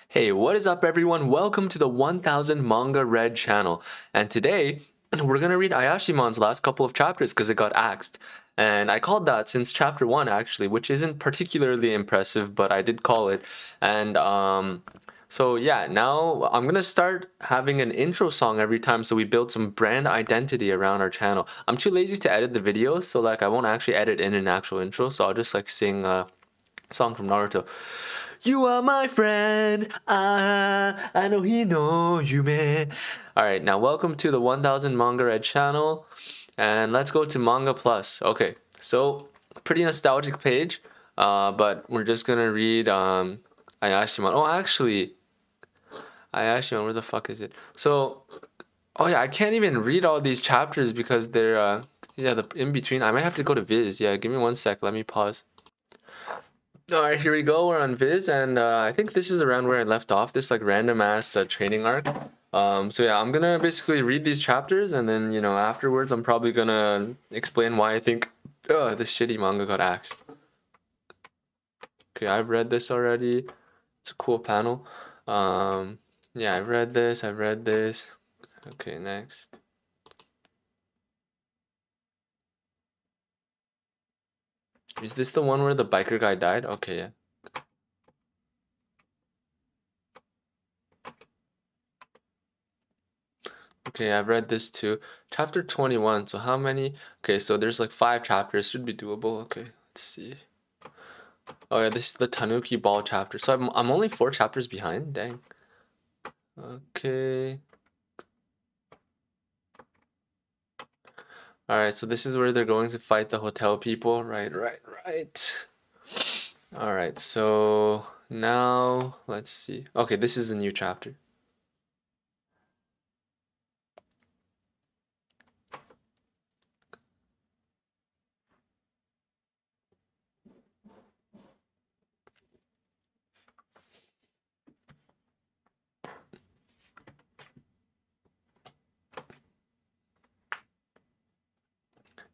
Hey, what is up everyone? Welcome to the 1000 Manga Read channel. And today, we're gonna read Ayashitmon's last couple of chapters because it got axed. And I called that since chapter 1 actually, which isn't particularly impressive, but I did call it. And so yeah, now I'm gonna start having an intro song every time so we build some brand identity around our channel. I'm too lazy to edit the videos, so like I won't actually edit in an actual intro, so I'll just like sing song from Naruto. You are my friend. I know he know yume. All right, now welcome to the 1000 Manga Read channel, and let's go to Manga Plus. Okay, so pretty nostalgic page, but we're just gonna read Ayashimon. Oh, actually, Ayashimon, where the fuck is it? So, oh yeah, I can't even read all these chapters because they're yeah, the in between. I might have to go to Viz. Yeah, give me one sec. Let me pause. All right, here we go. We're on Viz, and I think this is around where I left off. This like random ass training arc. So yeah, I'm gonna basically read these chapters, and then afterwards, I'm probably gonna explain why I think this shitty manga got axed. Okay, I've read this already. It's a cool panel. Um, yeah, I've read this. I've read this. Okay, next. Is this the one where the biker guy died? Okay, yeah. Okay, I've read this too. Chapter 21. So how many? Okay, so there's like 5 chapters. Should be doable. Okay, let's see. Oh yeah, this is the Tanuki Ball chapter. So I'm only 4 chapters behind. Dang. Okay. All right, so this is where they're going to fight the hotel people. Right, right, right. All right, so now let's see. Okay, this is a new chapter.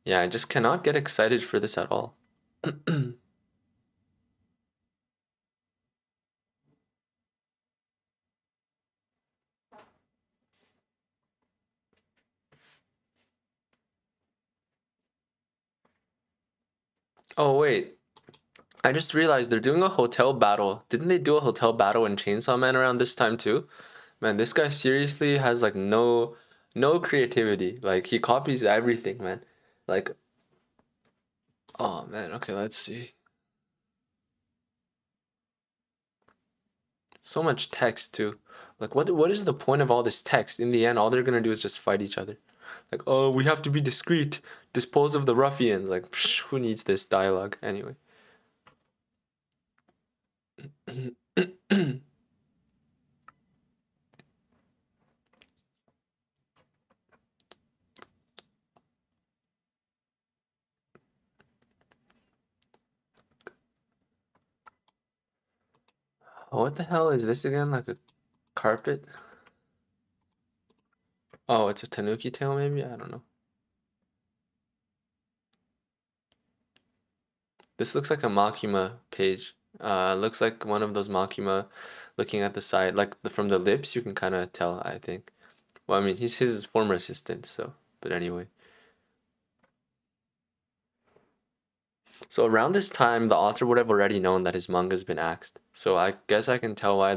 Yeah, I just cannot get excited for this at all. Oh wait, I just realized they're doing a hotel battle. Didn't they do a hotel battle in Chainsaw Man around this time too? Man, this guy seriously has like no creativity. Like he copies everything, man. Like, oh man, okay, let's see. So much text too. Like what is the point of all this text? In the end, all they're gonna do is just fight each other. Like, oh, we have to be discreet, dispose of the ruffians. Like, psh, who needs this dialogue anyway? What the hell is this again? Like a carpet? Oh, it's a tanuki tail maybe? I don't know. This looks like a Makima page. Looks like one of those Makima looking at the side, like from the lips, you can kind of tell, I think. Well, I mean, he's his former assistant, so, but anyway. So around this time, the author would have already known that his manga's been axed. So I guess I can tell why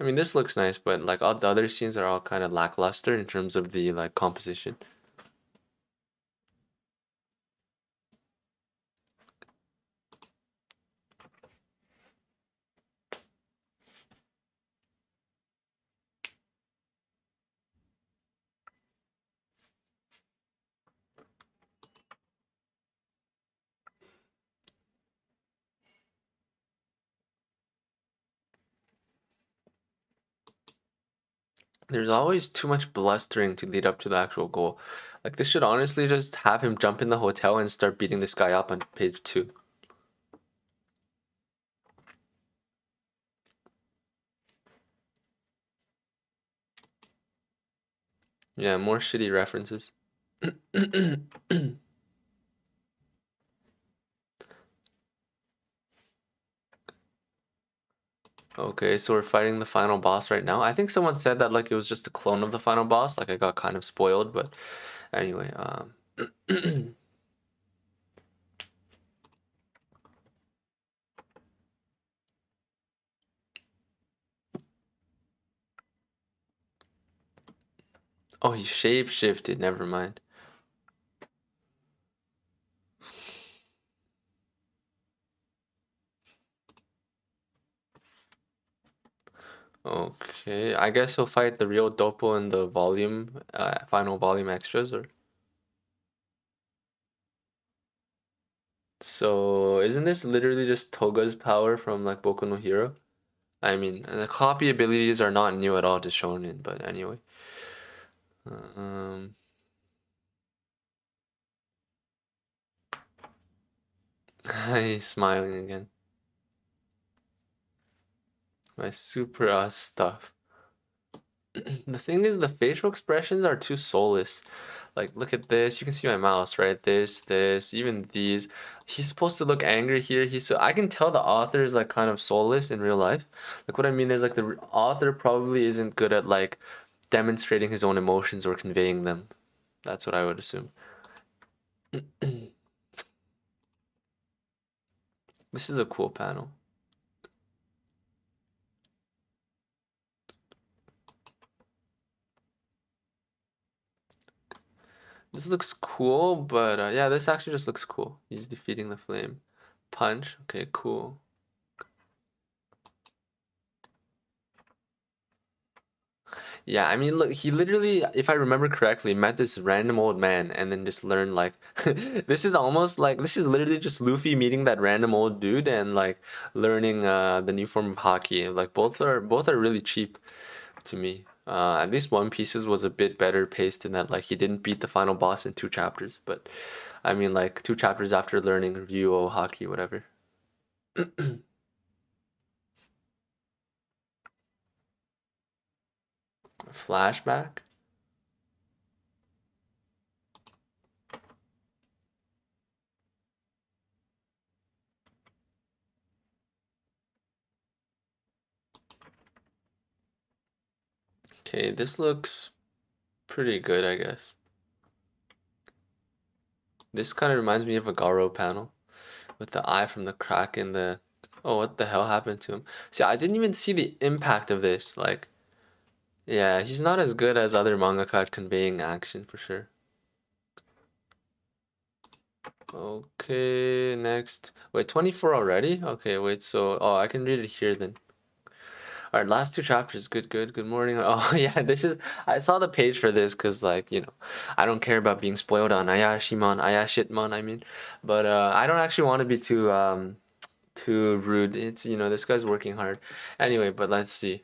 I mean, this looks nice, but like all the other scenes are all kind of lackluster in terms of the like composition. There's always too much blustering to lead up to the actual goal. Like this should honestly just have him jump in the hotel and start beating this guy up on page 2. Yeah, more shitty references. Okay, so we're fighting the final boss right now. I think someone said that like it was just a clone of the final boss. Like I got kind of spoiled, but anyway, oh, he shape shifted. Never mind. Okay, I guess he'll fight the real Dopo in the volume, final volume extras, or so. Isn't this literally just Toga's power from like Boku no Hero? I mean, the copy abilities are not new at all to Shonen, but anyway. Um, he's smiling again. My super stuff. The thing is, the facial expressions are too soulless. Like, look at this. You can see my mouse, right? This, even these. He's supposed to look angry here. He's so I can tell the author is like kind of soulless in real life. Like, what I mean is like the author probably isn't good at like demonstrating his own emotions or conveying them. That's what I would assume. This is a cool panel. This looks cool, but yeah, this actually just looks cool. He's defeating the flame. Punch. Okay, cool. Yeah, I mean, look, he literally, if I remember correctly, met this random old man and then just learned like this is almost like this is literally just Luffy meeting that random old dude and like learning the new form of hockey. Like both are really cheap to me. At least One Piece's was a bit better paced in that like he didn't beat the final boss in 2 chapters, but I mean like 2 chapters after learning Ryuo hockey, whatever. Flashback. Okay, this looks pretty good, I guess. This kind of reminds me of a Garo panel with the eye from the crack in the. Oh, what the hell happened to him? See, I didn't even see the impact of this. Like, yeah, he's not as good as other mangaka at conveying action for sure. Okay, next. Wait, 24 already? Okay, wait, so. Oh, I can read it here then. All right, last 2 chapters. Good, good, good morning. Oh, yeah, this is. I saw the page for this because, like, I don't care about being spoiled on Ayashitmon, I mean. But I don't actually want to be too rude. It's, this guy's working hard. Anyway, but let's see.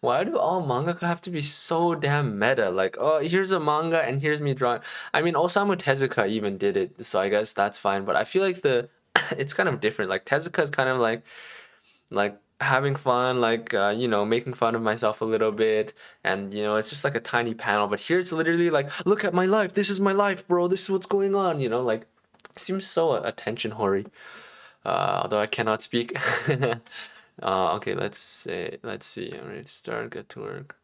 Why do all mangaka have to be so damn meta? Like, oh, here's a manga and here's me drawing. I mean, Osamu Tezuka even did it, so I guess that's fine. But I feel like it's kind of different. Like Tezuka is kind of like having fun, like making fun of myself a little bit, and it's just like a tiny panel. But here it's literally like, look at my life. This is my life, bro. This is what's going on. Like it seems so attention hoary. Although I cannot speak. Okay, let's see. I'm ready to start. Get to work.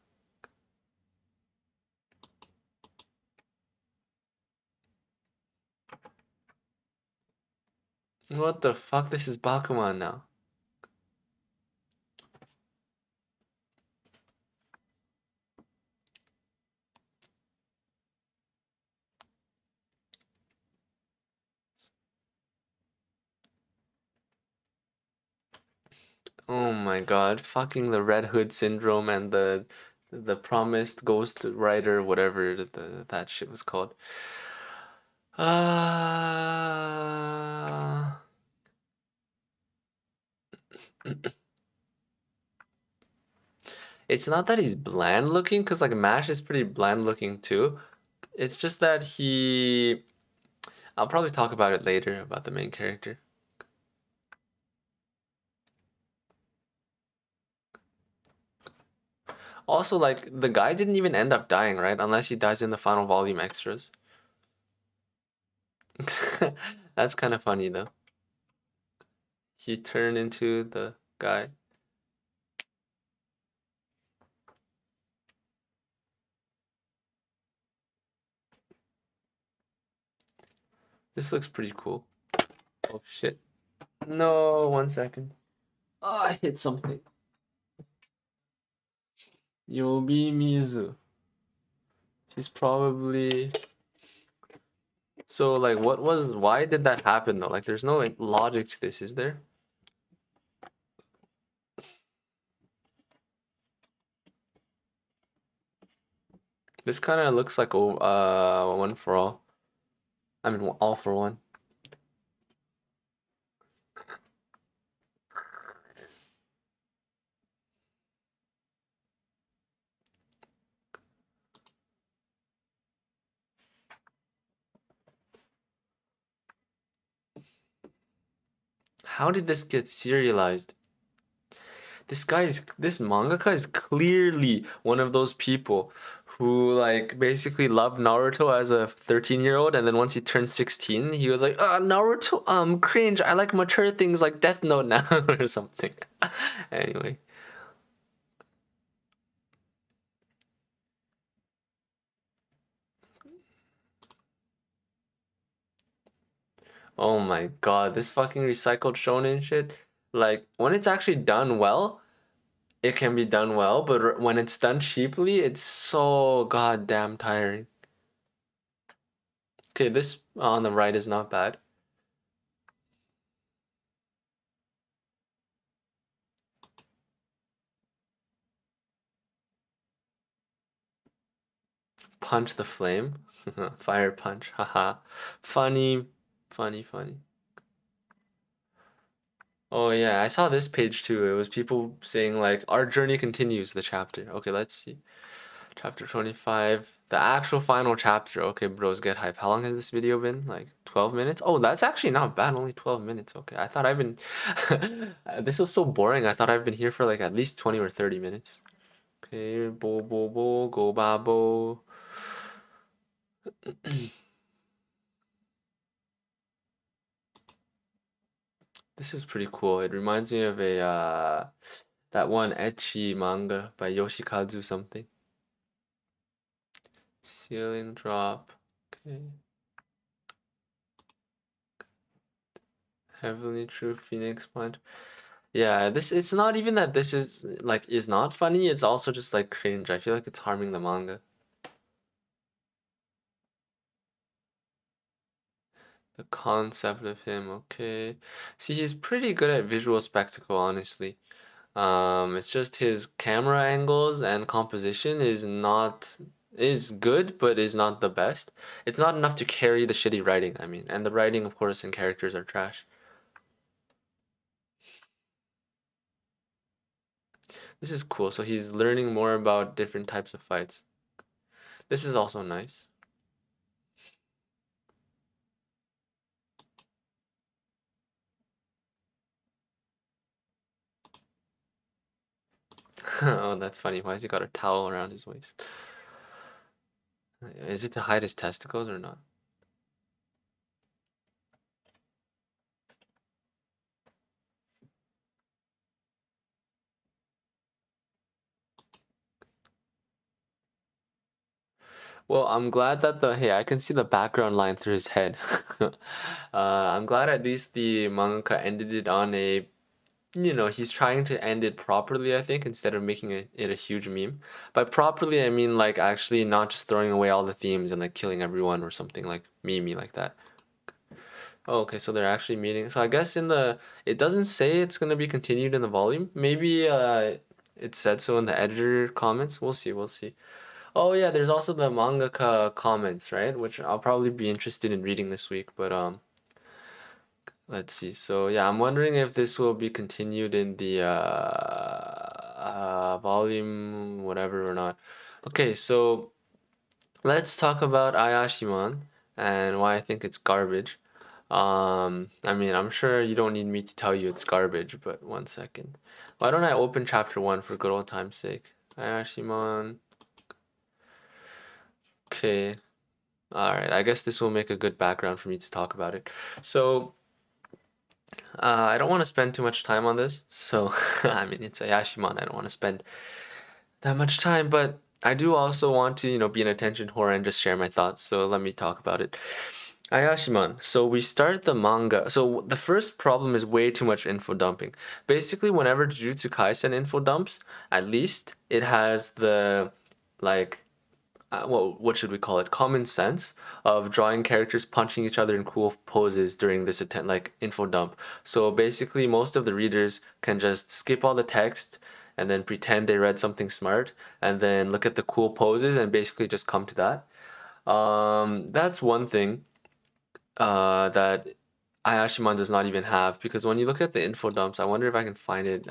What the fuck? This is Bakuman now. Oh my god, fucking the Red Hood syndrome and the promised ghost rider, whatever that shit was called. Uh, it's not that he's bland looking, because like Mash is pretty bland looking too. It's just that I'll probably talk about it later about the main character. Also, like the guy didn't even end up dying, right? Unless he dies in the final volume extras. That's kind of funny though. He turned into the guy. This looks pretty cool. Oh shit. No, 1 second. Oh, I hit something. Yobi Mizu. She's probably. So, like, why did that happen though? Like, there's no like, logic to this, is there? This kind of looks like one for all. I mean, all for one. How did this get serialized? This mangaka is clearly one of those people who like basically loved Naruto as a 13-year-old, and then once he turned 16, he was like, Naruto, cringe. I like mature things like Death Note now or something. Anyway. Oh my God, this fucking recycled shonen shit. Like when it's actually done well, it can be done well, but when it's done cheaply, it's so goddamn tiring. Okay, this on the right is not bad. Punch the flame. Fire punch. Haha. Funny. Funny, funny. Oh yeah, I saw this page too. It was people saying like our journey continues the chapter. Okay, let's see. Chapter 25. The actual final chapter. Okay, bros, get hype. How long has this video been? Like 12 minutes? Oh, that's actually not bad. Only 12 minutes. Okay. I thought I've been this was so boring. I thought I've been here for like at least 20 or 30 minutes. Okay, bo, go babo. This is pretty cool. It reminds me of a that one ecchi manga by Yoshikazu something. Ceiling drop. Okay. Heavenly True Phoenix Punch. Yeah, this it's not even that this is not funny, it's also just like cringe. I feel like it's harming the manga. The concept of him, okay. See, he's pretty good at visual spectacle, honestly. It's just his camera angles and composition is good, but is not the best. It's not enough to carry the shitty writing, I mean, and the writing, of course, and characters are trash. This is cool. So he's learning more about different types of fights. This is also nice. Oh, that's funny. Why has he got a towel around his waist? Is it to hide his testicles or not? Well, I'm glad that hey, I can see the background line through his head. I'm glad at least the manga ended it on he's trying to end it properly, I think, instead of making it a huge meme. By properly, I mean like actually not just throwing away all the themes and like killing everyone or something like meme like that. Oh, okay, so they're actually meeting. So I guess it doesn't say it's gonna be continued in the volume. Maybe it said so in the editor comments. We'll see, we'll see. Oh yeah, there's also the mangaka comments, right? Which I'll probably be interested in reading this week, but let's see. So yeah, I'm wondering if this will be continued in the volume whatever or not. Okay, so let's talk about Ayashimon and why I think it's garbage. I mean, I'm sure you don't need me to tell you it's garbage, but 1 second. Why don't I open chapter 1 for good old time's sake? Ayashimon. Okay. Alright, I guess this will make a good background for me to talk about it. So, I don't want to spend too much time on this. So, I mean, it's Ayashimon. I don't want to spend that much time, but I do also want to, be an attention whore and just share my thoughts. So let me talk about it. Ayashimon. So we start the manga. So the first problem is way too much info dumping. Basically, whenever Jujutsu Kaisen info dumps, at least it has the like well, what should we call it? Common sense of drawing characters punching each other in cool poses during this attempt, like info dump. So basically, most of the readers can just skip all the text and then pretend they read something smart and then look at the cool poses and basically just come to that. That's one thing that Ayashimon does not even have because when you look at the info dumps, I wonder if I can find it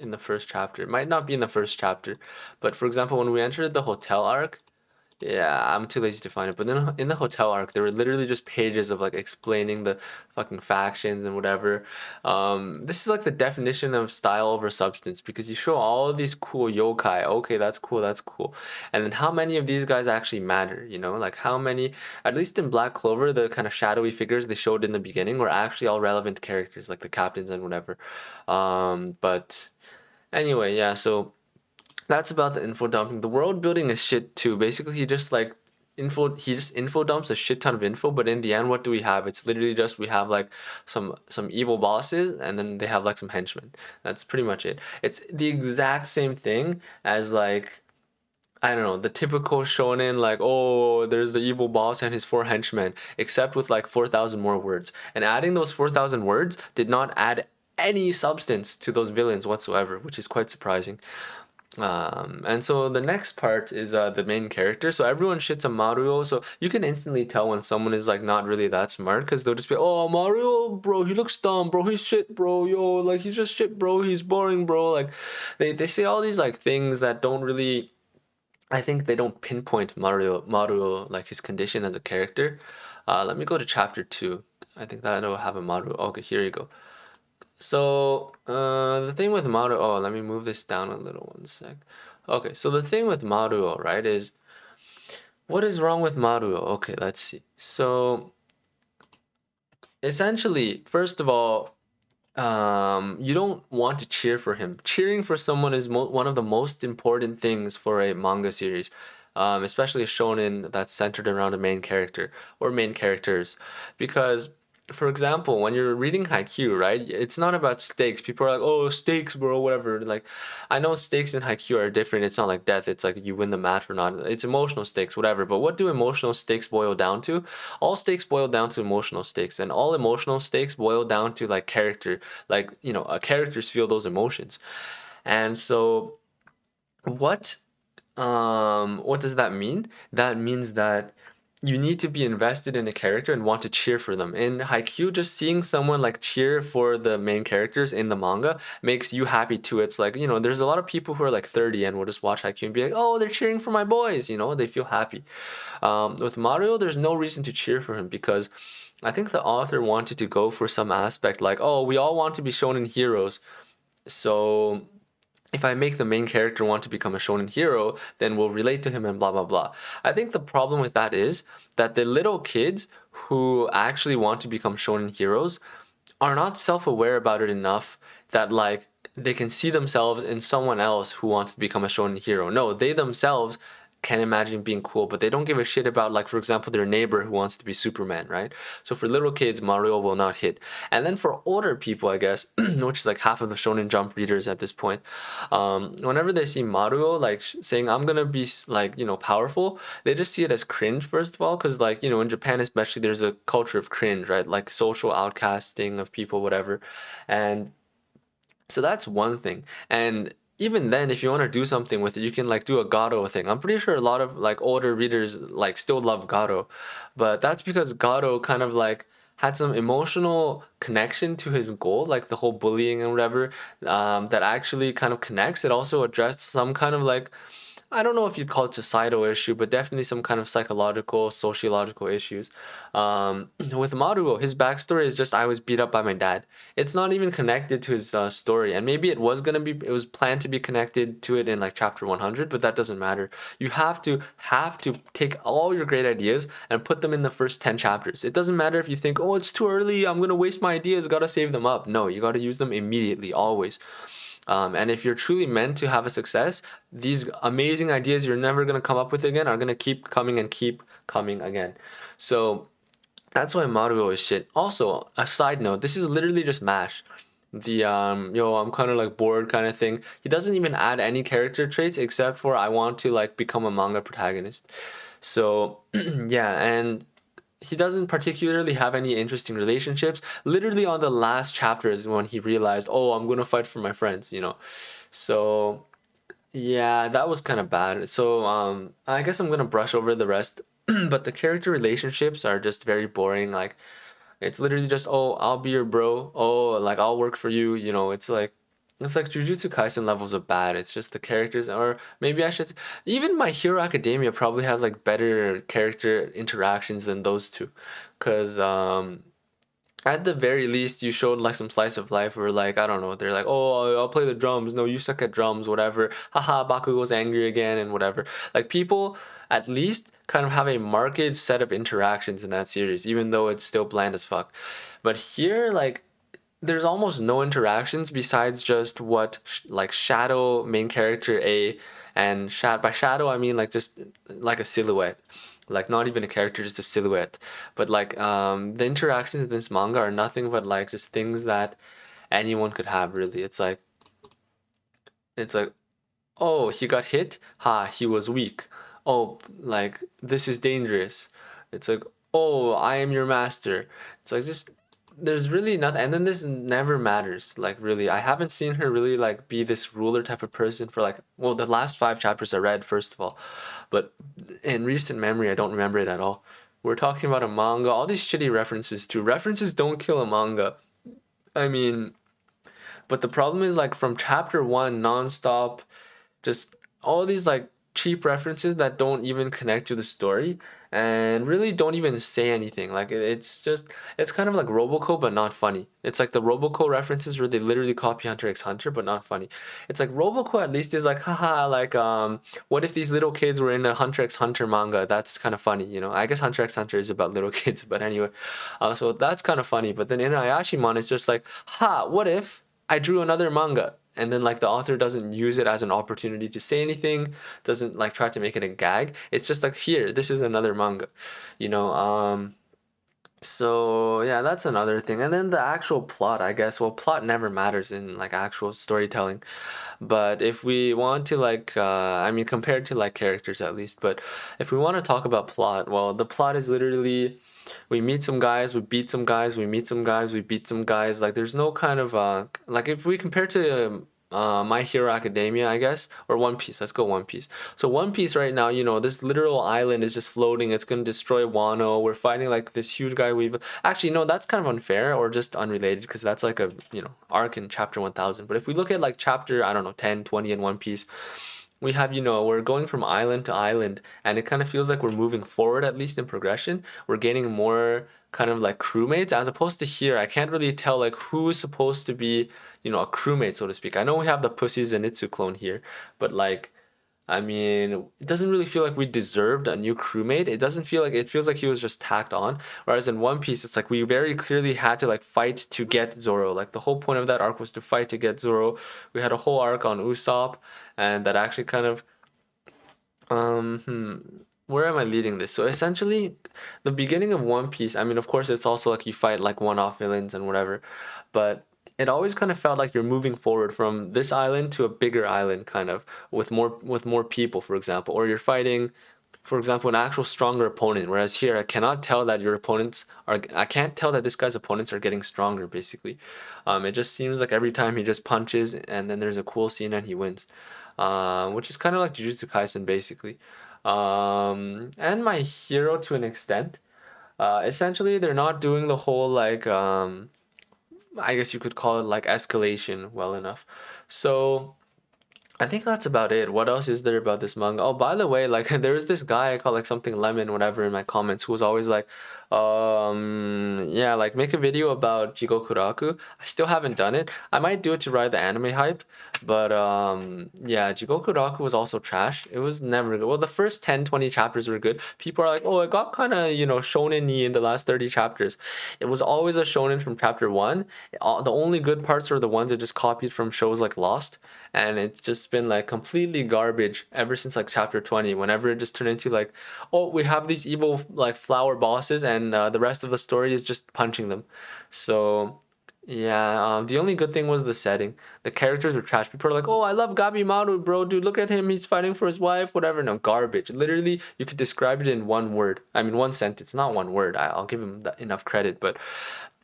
in the first chapter. It might not be in the first chapter, but for example, when we entered the hotel arc, yeah, I'm too lazy to find it. But then in the hotel arc, there were literally just pages of like explaining the fucking factions and whatever. This is like the definition of style over substance because you show all of these cool yokai. Okay, that's cool, that's cool. And then how many of these guys actually matter? You know, like how many, at least in Black Clover, the kind of shadowy figures they showed in the beginning were actually all relevant characters, like the captains and whatever. But anyway, yeah, so that's about the info dumping. The world building is shit too. Basically, he just info dumps a shit ton of info, but in the end, what do we have? It's literally just we have like some evil bosses, and then they have like some henchmen. That's pretty much it. It's the exact same thing as like I don't know, the typical shonen, like, oh, there's the evil boss and his four henchmen, except with like 4,000 more words. And adding those 4,000 words did not add any substance to those villains whatsoever, which is quite surprising. And so the next part is the main character. So everyone shits on Maruo. So you can instantly tell when someone is like not really that smart because they'll just be, oh, Maruo, bro, he looks dumb, bro, he's shit, bro, yo, like he's just shit, bro, he's boring, bro. Like they say all these like things that don't really. I think they don't pinpoint Maruo like his condition as a character. Let me go to chapter 2. I think that'll have a Maruo. Okay, here you go. So, the thing with Maruo, oh, let me move this down a little one sec. Okay, so the thing with Maruo, right, is what is wrong with Maruo? Okay, let's see. So, essentially, first of all, you don't want to cheer for him. Cheering for someone is one of the most important things for a manga series, especially a shonen that's centered around a main character or main characters. Because, for example, when you're reading Haikyuu, right, it's not about stakes. People are like, oh, stakes, bro, whatever. Like, I know stakes in Haikyuu are different. It's not like death. It's like you win the match or not. It's emotional stakes, whatever. But what do emotional stakes boil down to? All stakes boil down to emotional stakes, and all emotional stakes boil down to like character, like characters feel those emotions. And so what what does that mean? That means that you need to be invested in a character and want to cheer for them. In Haikyuu, just seeing someone like cheer for the main characters in the manga makes you happy too. It's like, there's a lot of people who are like 30 and will just watch Haikyuu and be like, oh, they're cheering for my boys, they feel happy. With Mario, there's no reason to cheer for him because I think the author wanted to go for some aspect like, oh, we all want to be shonen heroes. So if I make the main character want to become a shonen hero, then we'll relate to him and blah blah blah. I think the problem with that is that the little kids who actually want to become shonen heroes are not self-aware about it enough that like they can see themselves in someone else who wants to become a shonen hero. No, they themselves can imagine being cool, but they don't give a shit about, like, for example, their neighbor who wants to be Superman, right? So for little kids, Mario will not hit. And then for older people, I guess, which is like half of the Shonen Jump readers at this point, whenever they see Mario like saying, "I'm gonna be like powerful," they just see it as cringe first of all, because like in Japan especially, there's a culture of cringe, right? Like social outcasting of people, whatever, and so that's one thing. And even then, if you want to do something with it, you can like do a Garo thing. I'm pretty sure a lot of like older readers like still love Garo, but that's because Garo kind of like had some emotional connection to his goal, like the whole bullying and whatever, that actually kind of connects. It also addressed some kind of like I don't know if you'd call it societal issue, but definitely some kind of psychological, sociological issues. With Maruo, his backstory is just I was beat up by my dad. It's not even connected to his story, and maybe it was planned to be connected to it in like chapter 100, but that doesn't matter. You have to take all your great ideas and put them in the first 10 chapters. It doesn't matter if you think, oh, it's too early, I'm gonna waste my ideas, gotta save them up. No, you gotta use them immediately, always. And if you're truly meant to have a success, these amazing ideas you're never going to come up with again are going to keep coming and keep coming again. So That's why Maruo is shit. Also, a side note, this is literally just MASH. The yo, I'm kind of like bored kind of thing. He doesn't even add any character traits except for I want to like become a manga protagonist. So, yeah, and he doesn't particularly have any interesting relationships. Literally on the last chapter is when he realized, "Oh, I'm going to fight for my friends," you know. So, yeah, that was kind of bad. So, I guess I'm going to brush over the rest. But the character relationships are just very boring. Like it's literally just, oh, I'll be your bro. Oh, like I'll work for you. You know, it's like Jujutsu Kaisen levels of bad. It's just the characters, or maybe I should. Even My Hero Academia probably has like better character interactions than those two, because at the very least you showed like some slice of life where like I don't know they're like oh I'll play the drums no you suck at drums whatever haha Bakugo's angry again and whatever like people at least kind of have a marked set of interactions in that series even though it's still bland as fuck but here like there's almost no interactions besides just what like shadow main character A and by shadow I mean like just like a silhouette like not even a character just a silhouette but like the interactions in this manga are nothing but like just things that anyone could have really it's like oh, he got hit? Ha, he was weak. Oh, like, this is dangerous. It's like, oh, I am your master. It's like, just, there's really nothing. And then this never matters. Like, really, I haven't seen her really, like, be this ruler type of person for, like, well, the last 5 chapters I read, first of all. But in recent memory, I don't remember it at all. We're talking about a manga, all these shitty references too. References don't kill a manga. I mean, but the problem is, like, from chapter one, nonstop just all these like cheap references that don't even connect to the story and really don't even say anything. Like it's just it's kind of like Roboco but not funny. It's like the Roboco references where they literally copy Hunter x Hunter but not funny. It's like Roboco at least is like haha like what if these little kids were in a Hunter x Hunter manga? That's kind of funny, you know. I guess Hunter x Hunter is about little kids, but anyway. So that's kind of funny. But then in Ayashimon it's just like, ha, what if I drew another manga? And then like the author doesn't use it as an opportunity to say anything, doesn't like try to make it a gag. It's just like here, this is another manga, you know. So yeah, that's another thing. And then the actual plot, I guess. Well, plot never matters in like actual storytelling. But if we want to like, I mean, compared to like characters at least. But if we want to talk about plot, well, the plot is literally we meet some guys, we beat some guys, we meet some guys, we beat some guys. Like there's no kind of like if we compare to My Hero Academia, I guess, or One Piece. Let's go One Piece. So One Piece right now, you know, this literal island is just floating. It's gonna destroy Wano. We're fighting like this huge guy. We've actually no, that's kind of unfair or just unrelated because that's like a arc in chapter 1000. But if we look at like chapter I don't know 10, 20 in One Piece, we have, we're going from island to island, and it kind of feels like we're moving forward, at least in progression. We're gaining more kind of like crewmates, as opposed to here. I can't really tell like who's supposed to be, a crewmate, so to speak. I know we have the Pussy Zenitsu clone here, but like, I mean, it doesn't really feel like we deserved a new crewmate. It doesn't feel like it feels like he was just tacked on. Whereas in One Piece, it's like we very clearly had to like fight to get Zoro. Like the whole point of that arc was to fight to get Zoro. We had a whole arc on Usopp, and that actually kind of hmm, where am I leading this? So essentially, the beginning of One Piece, I mean, of course, it's also like you fight like one-off villains and whatever, but it always kind of felt like you're moving forward from this island to a bigger island, kind of with more people, for example, or you're fighting, for example, an actual stronger opponent. Whereas here, I can't tell that this guy's opponents are getting stronger, basically. It just seems like every time he just punches, and then there's a cool scene and he wins, which is kind of like Jujutsu Kaisen, basically. And My Hero to an extent. Essentially, they're not doing the whole like I guess you could call it like escalation well enough. So I think that's about it. What else is there about this manga? Oh, by the way, like there was this guy I call like something lemon, whatever, in my comments who was always like, yeah, like make a video about Jigoku Raku. I still haven't done it. I might do it to ride the anime hype, but yeah, Jigoku Raku was also trash. It was never good. Well, the first 10, 20 chapters were good. People are like, oh, it got kind of, shonen-y in the last 30 chapters. It was always a shonen from chapter one. The only good parts were the ones that just copied from shows like Lost, and it's just been like completely garbage ever since like chapter 20, whenever it just turned into like, oh, we have these evil like flower bosses and then the rest of the story is just punching them. So yeah, the only good thing was the setting. The characters were trash. People are like, "Oh, I love Gabimaru, bro. Dude, look at him. He's fighting for his wife. Whatever." No, garbage. Literally, you could describe it in one word. I mean, one sentence, not one word. I'll give him enough credit, but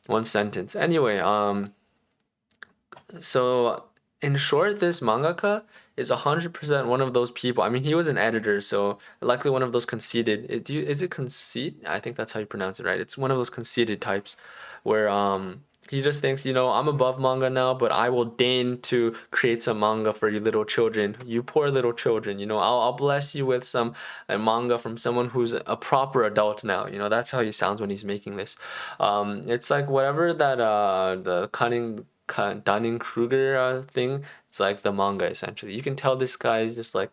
one sentence. Anyway, so in short, this mangaka is 100% one of those people. I mean, he was an editor, so likely one of those conceited. Is it conceit? I think that's how you pronounce it, right? It's one of those conceited types where he just thinks, I'm above manga now, but I will deign to create some manga for you little children, you poor little children. I'll bless you with some manga from someone who's a proper adult now. That's how he sounds when he's making this. It's like whatever that the Dunning-Kruger thing. It's like the manga essentially. You can tell this guy is just like.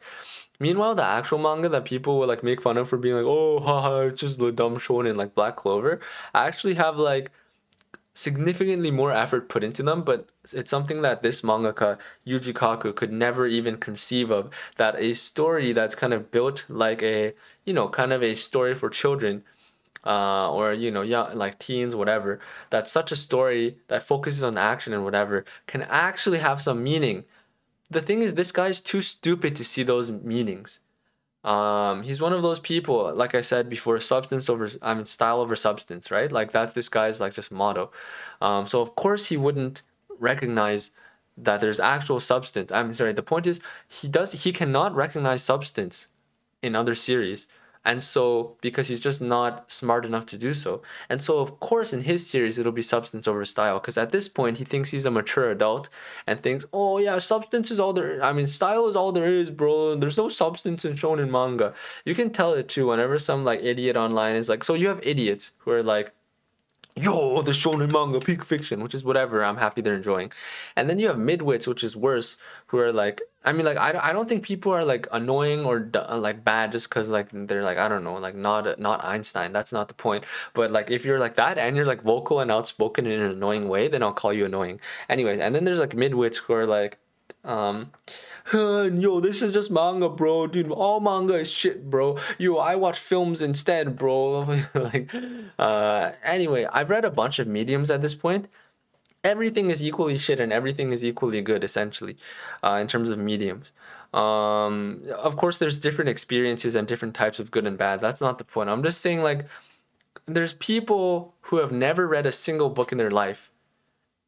Meanwhile, the actual manga that people would like make fun of for being like, oh, haha, it's just the dumb shonen like Black Clover, I actually have like significantly more effort put into them, but it's something that this mangaka Yuji Kaku could never even conceive of, that a story that's kind of built like a kind of a story for children, or young, like teens, whatever, that's such a story that focuses on action and whatever, can actually have some meaning. The thing is, this guy's too stupid to see those meanings. He's one of those people, like I said before, style over substance, right? Like that's this guy's like just motto. So of course he wouldn't recognize that there's actual substance. I'm sorry, the point is he cannot recognize substance in other series. And so, because he's just not smart enough to do so. And so, of course, in his series, it'll be substance over style. Because at this point, he thinks he's a mature adult and thinks, oh, yeah, substance is all there. I mean, style is all there is, bro. There's no substance in shonen manga. You can tell it too whenever some like idiot online is like, so you have idiots who are like, yo, the shonen manga, peak fiction, which is whatever. I'm happy they're enjoying. And then you have midwits, which is worse, who are like, I mean, like, I don't think people are like annoying or like bad just because like they're like, I don't know, like not Einstein. That's not the point. But like if you're like that and you're like vocal and outspoken in an annoying way, then I'll call you annoying. Anyways, and then there's like midwits who are like, um, yo, this is just manga, bro. Dude, all manga is shit, bro. Yo, I watch films instead, bro. Like, anyway, I've read a bunch of mediums at this point. Everything is equally shit and everything is equally good, essentially, in terms of mediums. Of course, there's different experiences and different types of good and bad. That's not the point. I'm just saying, like, there's people who have never read a single book in their life,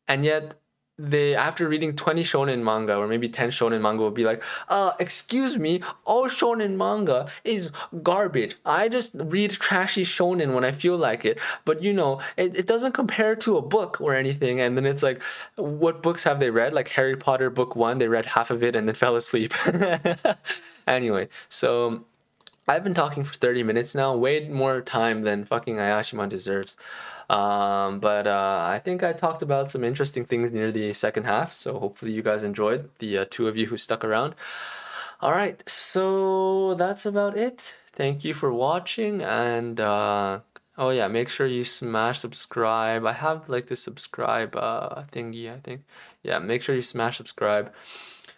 and yet they, after reading 20 shonen manga or maybe 10 shonen manga, will be like, excuse me, all shonen manga is garbage. I just read trashy shonen when I feel like it, but it doesn't compare to a book or anything. And then it's like, what books have they read? Like Harry Potter book 1, they read half of it and then fell asleep. Anyway, so I've been talking for 30 minutes now, way more time than fucking Ayashimon deserves. But I think I talked about some interesting things near the second half, so hopefully you guys enjoyed, the two of you who stuck around. All right, so that's about it. Thank you for watching, and oh yeah, make sure you smash subscribe. I have like the subscribe thingy, I think. Yeah, make sure you smash subscribe.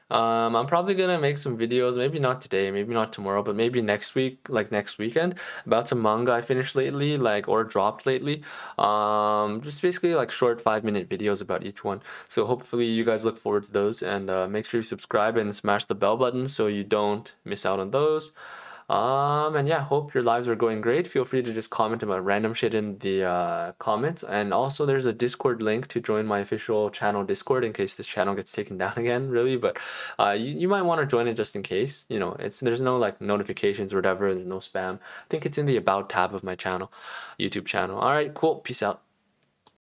I'm probably gonna make some videos, maybe not today, maybe not tomorrow, but maybe next week, like next weekend, about some manga I finished lately, like, or dropped lately. Just basically like short 5-minute videos about each one. So hopefully you guys look forward to those, and make sure you subscribe and smash the bell button so you don't miss out on those. And yeah, hope your lives are going great. Feel free to just comment about random shit in the comments. And also, there's a Discord link to join my official channel Discord in case this channel gets taken down again, really. But you might want to join it just in case. There's no like notifications or whatever. There's no spam. I think it's in the About tab of my channel, YouTube channel. All right, cool. Peace out.